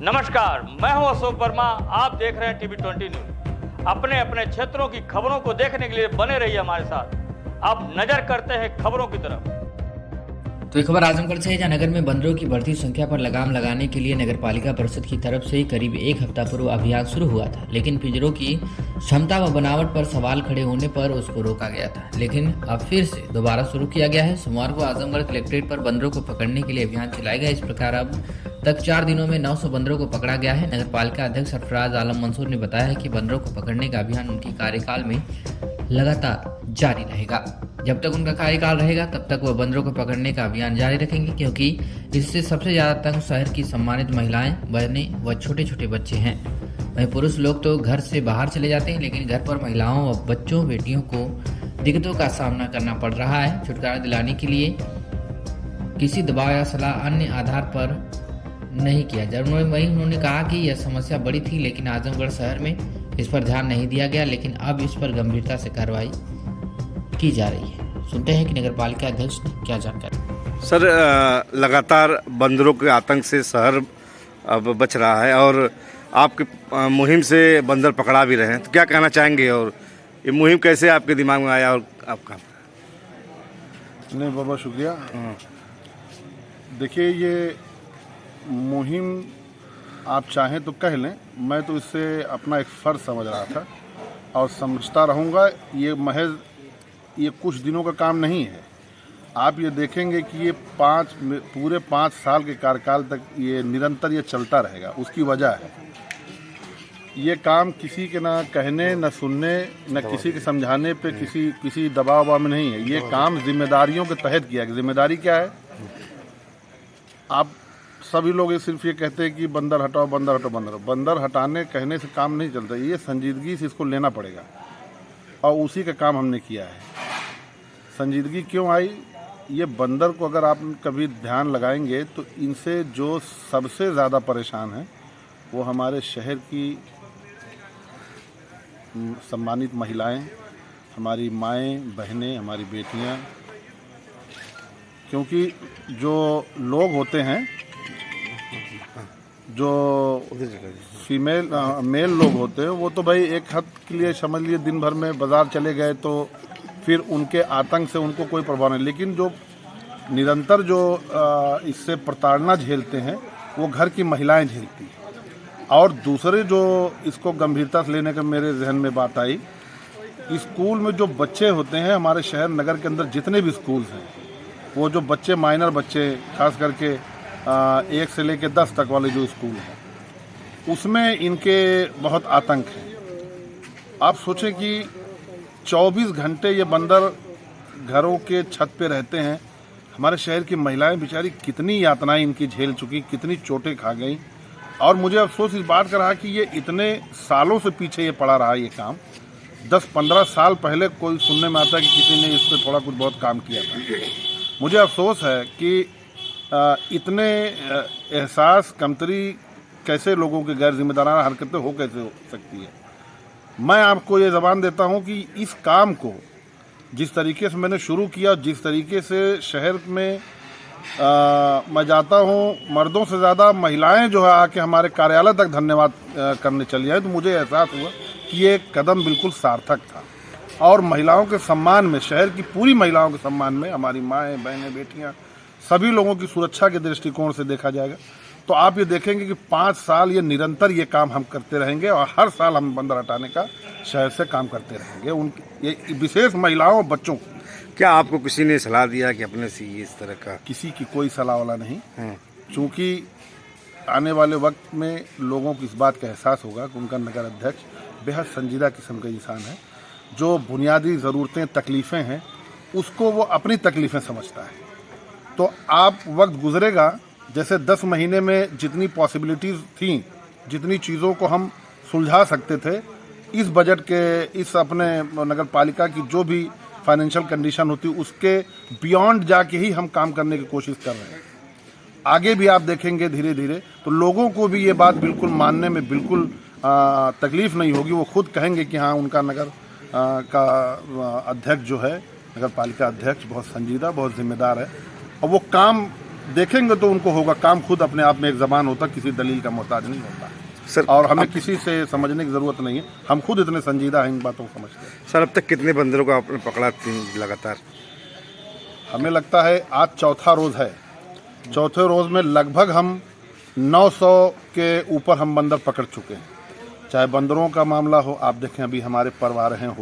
नमस्कार, मैं हूं अशोक वर्मा। आप देख रहे हैं टीवी 20 न्यूज। अपने अपने क्षेत्रों की खबरों को देखने के लिए बने रहिए हमारे साथ। अब नजर करते हैं खबरों की तरफ। तो एक खबर आजमगढ़ से है, जहां नगर में बंदरों की बढ़ती संख्या पर लगाम लगाने के लिए नगरपालिका परिषद की तरफ से करीब एक हफ्ता पूर्व अभियान शुरू हुआ था, लेकिन पिंजरों की क्षमता व बनावट पर सवाल खड़े होने पर उसको रोका गया था। लेकिन अब फिर से दोबारा शुरू किया गया है। सोमवार को आजमगढ़ कलेक्ट्रेट पर बंदरों को पकड़ने के लिए अभियान चलाया गया। इस प्रकार अब तक 4 दिनों में 900 बंदरों को पकड़ा गया है। नगरपालिका अध्यक्ष सरफराज आलम मंसूर ने बताया है कि बंदरों को पकड़ने का अभियान उनकी कार्यकाल में लगातार जारी रहेगा। जब तक उनका कार्यकाल रहेगा तब तक वह बंदरों को पकड़ने का अभियान जारी रखेंगे, क्योंकि इससे सबसे ज्यादा तंग शहर की सम्मानित महिलाएं, बहनें व छोटे छोटे बच्चे हैं। वहीं पुरुष लोग तो घर से बाहर चले जाते हैं, लेकिन घर पर महिलाओं व बच्चों बेटियों को दिक्कतों का सामना करना पड़ रहा है। छुटकारा दिलाने के लिए किसी दबाव या सलाह अन्य आधार पर नहीं किया जा। वहीं उन्होंने कहा कि यह समस्या बड़ी थी, लेकिन आजमगढ़ शहर में इस पर ध्यान नहीं दिया गया, लेकिन अब इस पर गंभीरता से कार्रवाई की जा रही है। सुनते हैं कि नगरपालिका अध्यक्ष ने क्या जानकारी। सर, लगातार बंदरों के आतंक से शहर अब बच रहा है और आपके मुहिम से बंदर पकड़ा भी रहे हैं, तो क्या कहना चाहेंगे और ये मुहिम कैसे आपके दिमाग में आया और आपका? नहीं बाबा, शुक्रिया। देखिए, ये मुहिम आप चाहें तो कह लें, मैं तो इससे अपना एक फ़र्ज समझ रहा था और समझता रहूँगा। ये कुछ दिनों का काम नहीं है। आप ये देखेंगे कि ये पूरे 5 साल के कार्यकाल तक ये निरंतर ये चलता रहेगा। उसकी वजह है, ये काम किसी के ना कहने न सुनने न किसी के समझाने पे किसी दबाव में नहीं है। ये काम जिम्मेदारियों के तहत किया गया। जिम्मेदारी क्या है? आप सभी लोग सिर्फ ये कहते हैं कि बंदर हटाओ, बंदर हटाओ। बंदर हटाने कहने से काम नहीं चलता। ये संजीदगी से इसको लेना पड़ेगा और उसी का काम हमने किया है। संजीदगी क्यों आई? ये बंदर को अगर आप कभी ध्यान लगाएंगे तो इनसे जो सबसे ज़्यादा परेशान है वो हमारे शहर की सम्मानित महिलाएं, हमारी माएँ, बहनें, हमारी बेटियां। क्योंकि जो लोग होते हैं, जो मेल लोग होते हैं, वो तो भाई एक हद के लिए समझ लिए दिन भर में बाज़ार चले गए तो फिर उनके आतंक से उनको कोई प्रभाव नहीं। लेकिन जो निरंतर जो इससे प्रताड़ना झेलते हैं वो घर की महिलाएं झेलती हैं। और दूसरे जो इसको गंभीरता से लेने का मेरे जहन में बात आई, स्कूल में जो बच्चे होते हैं, हमारे शहर नगर के अंदर जितने भी स्कूल हैं, वो जो बच्चे माइनर बच्चे, खास करके 1 से लेकर 10 तक वाले जो स्कूल हैं, उसमें इनके बहुत आतंक है। आप सोचें कि 24 घंटे ये बंदर घरों के छत पे रहते हैं। हमारे शहर की महिलाएं बेचारी कितनी यातनाएं इनकी झेल चुकी, कितनी चोटें खा गई। और मुझे अफसोस इस बात का रहा कि ये इतने सालों से पीछे ये पड़ा रहा। ये काम 10-15 साल पहले कोई सुनने में आता है कि किसी ने इस पर थोड़ा कुछ बहुत काम किया था। मुझे अफसोस है कि इतने एहसास कमतरी कैसे लोगों की गैर जिम्मेदाराना हरकतें हो कैसे हो सकती है। मैं आपको ये ज़बान देता हूँ कि इस काम को जिस तरीके से मैंने शुरू किया, जिस तरीके से शहर में मैं जाता हूँ, मर्दों से ज़्यादा महिलाएं जो है आके हमारे कार्यालय तक धन्यवाद करने चली आए, तो मुझे एहसास हुआ कि ये कदम बिल्कुल सार्थक था। और महिलाओं के सम्मान में, शहर की पूरी महिलाओं के सम्मान में, हमारी माएँ, बहनें, बेटियाँ, सभी लोगों की सुरक्षा के दृष्टिकोण से देखा जाएगा तो आप ये देखेंगे कि 5 साल ये निरंतर ये काम हम करते रहेंगे और हर साल हम बंदर हटाने का शहर से काम करते रहेंगे। उनकी ये विशेष महिलाओं और बच्चों को। क्या आपको किसी ने सलाह दिया कि अपने से इस तरह का? किसी की कोई सलाह वाला नहीं, चूँकि आने वाले वक्त में लोगों को इस बात का एहसास होगा कि उनका नगर अध्यक्ष बेहद संजीदा किस्म का इंसान है। जो बुनियादी ज़रूरतें, तकलीफ़ें हैं, उसको वो अपनी तकलीफ़ें समझता है। तो आप वक्त गुजरेगा, जैसे 10 महीने में जितनी पॉसिबिलिटीज़ थी, जितनी चीज़ों को हम सुलझा सकते थे, इस बजट के, इस अपने नगर पालिका की जो भी फाइनेंशियल कंडीशन होती, उसके बियॉन्ड जाके ही हम काम करने की कोशिश कर रहे हैं। आगे भी आप देखेंगे धीरे धीरे तो लोगों को भी ये बात बिल्कुल मानने में बिल्कुल तकलीफ़ नहीं होगी। वो खुद कहेंगे कि हाँ, उनका नगर का अध्यक्ष जो है, नगर पालिका अध्यक्ष बहुत संजीदा, बहुत जिम्मेदार है और वो काम देखेंगे तो उनको होगा। काम खुद अपने आप में एक ज़बान होता, किसी दलील का मोहताज नहीं होता सर। और हमें किसी से समझने की ज़रूरत नहीं है, हम खुद इतने संजीदा हैं इन बातों को समझते हैं। सर अब तक कितने बंदरों को आपने पकड़ा लगातार? हमें लगता है आज चौथा रोज़ है। चौथे रोज़ में लगभग हम 900 के ऊपर हम बंदर पकड़ चुके हैं। चाहे बंदरों का मामला हो, आप देखें अभी हमारे पर्व आ रहे हैं,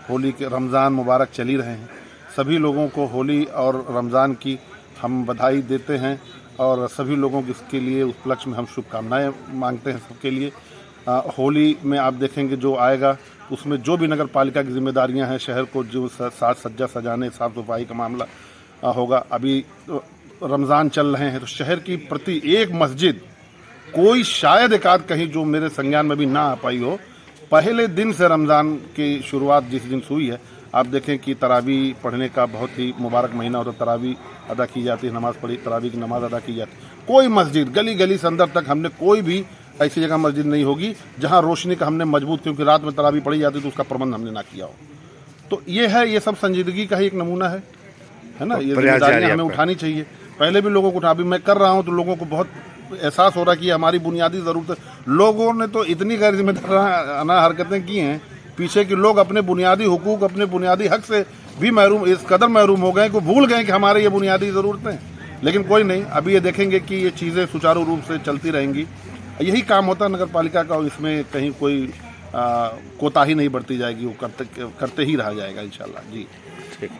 होली के रमज़ान मुबारक चल ही रहे हैं। सभी लोगों को होली और रमज़ान की हम बधाई देते हैं और सभी लोगों के इसके लिए उपलक्ष्य में हम शुभकामनाएं मांगते हैं सबके लिए। होली में आप देखेंगे जो आएगा उसमें जो भी नगर पालिका की जिम्मेदारियां हैं, शहर को जो साज सज्जा सजाने, साफ़ सफाई का मामला होगा। अभी रमज़ान चल रहे हैं तो शहर की प्रति एक मस्जिद कोई शायद एक आध कहीं जो मेरे संज्ञान में भी ना आ पाई हो, पहले दिन से रमज़ान की शुरुआत जिस दिन हुई है, आप देखें कि तरावी पढ़ने का बहुत ही मुबारक महीना होता है। तरावी अदा की जाती है, नमाज़ पढ़ी, तरावी की नमाज़ अदा की जाती है। कोई मस्जिद गली गली से अंदर तक हमने कोई भी ऐसी जगह मस्जिद नहीं होगी जहां रोशनी का हमने मजबूत, क्योंकि रात में तरावी पढ़ी जाती तो उसका प्रबंध हमने ना किया हो। तो ये है, ये सब संजीदगी का ही एक नमूना है ना। ये जिम्मेदारियां हमें उठानी चाहिए। पहले भी लोगों को उठा, अभी मैं कर रहा हूँ तो लोगों को बहुत एहसास हो रहा है कि हमारी बुनियादी ज़रूरत है। लोगों ने तो इतनी गैर जिम्मेदाराना हरकतें की हैं पीछे कि लोग अपने बुनियादी हुकूक, अपने बुनियादी हक से भी महरूम, इस कदर महरूम हो गए कि भूल गए कि हमारे ये बुनियादी ज़रूरतें। लेकिन कोई नहीं, अभी ये देखेंगे कि ये चीज़ें सुचारू रूप से चलती रहेंगी। यही काम होता है नगर पालिका का, और इसमें कहीं कोई कोताही नहीं बरती जाएगी, वो करते ही रहा जाएगा इंशाल्लाह। जी ठीक।